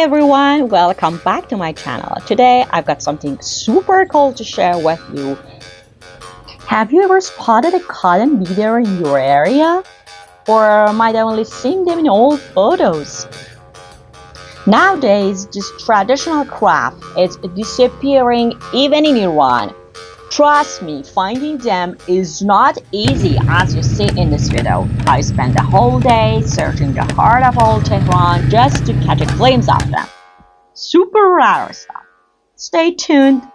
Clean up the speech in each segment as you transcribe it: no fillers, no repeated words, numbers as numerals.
everyone, welcome back to my channel. Today I've got something super cool to share with you. Have you ever spotted a cotton beater in your area? Or might have only seen them in old photos? Nowadays, this traditional craft is disappearing even in Iran. Trust me, finding them is not easy as you see in this video. I spent the whole day searching the heart of old Tehran just to catch a glimpse of them. Super rare stuff. Stay tuned.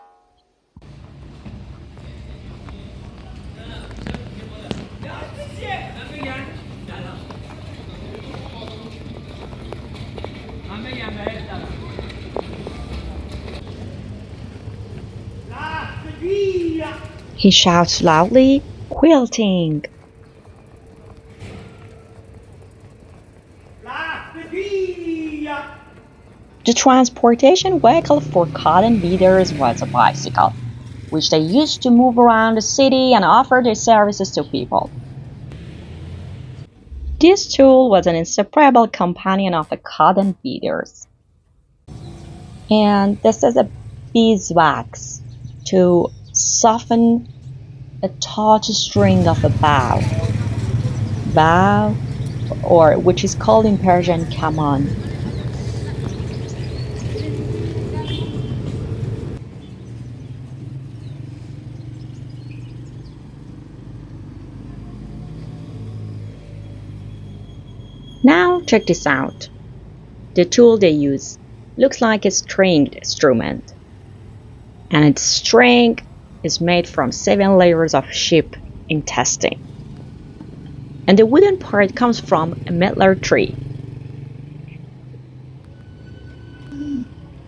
He shouts loudly, quilting. The transportation vehicle for cotton beaters was a bicycle, which they used to move around the city and offer their services to people. This tool was an inseparable companion of the cotton beaters. And this is a beeswax to soften a taut string of a bow, or which is called in Persian kمان. Now check this out. The tool they use looks like a stringed instrument, and its string is made from 7 layers of sheep intestine. And the wooden part comes from a medlar tree.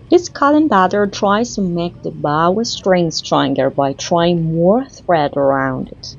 This cotton bather tries to make the bow string stronger by trying more thread around it.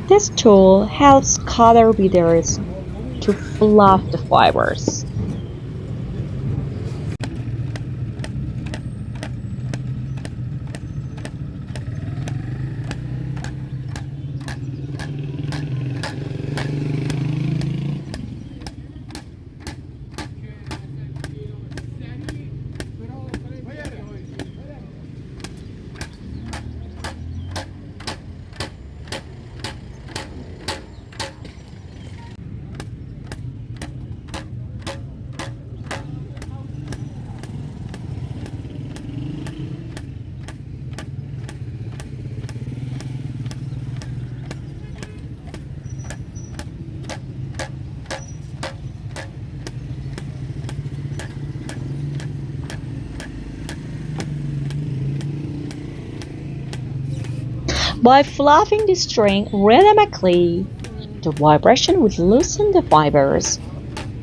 This tool helps cotton beaters to fluff the fibers. By fluffing the string rhythmically, the vibration will loosen the fibers,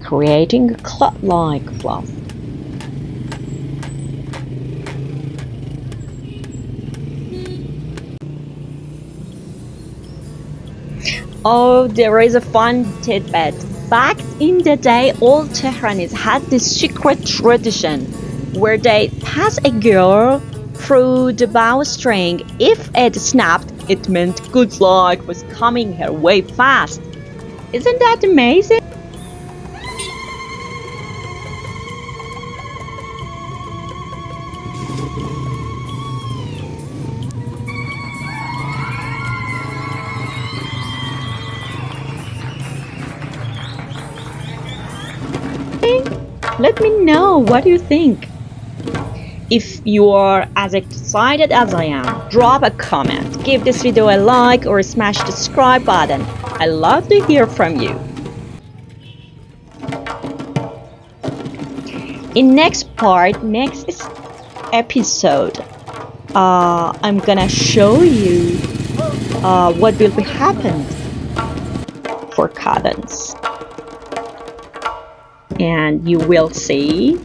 creating a cloth-like fluff. Oh, there is a fun tidbit. Back in the day, all Tehranis had this secret tradition where they pass a girl through the bowstring. If it snapped, it meant good luck was coming her way fast. Isn't that amazing? Let me know what you think. If you are as excited as I am, drop a comment, give this video a like or smash the subscribe button. I love to hear from you. In next episode, I'm gonna show you what will be happened for cadence. And you will see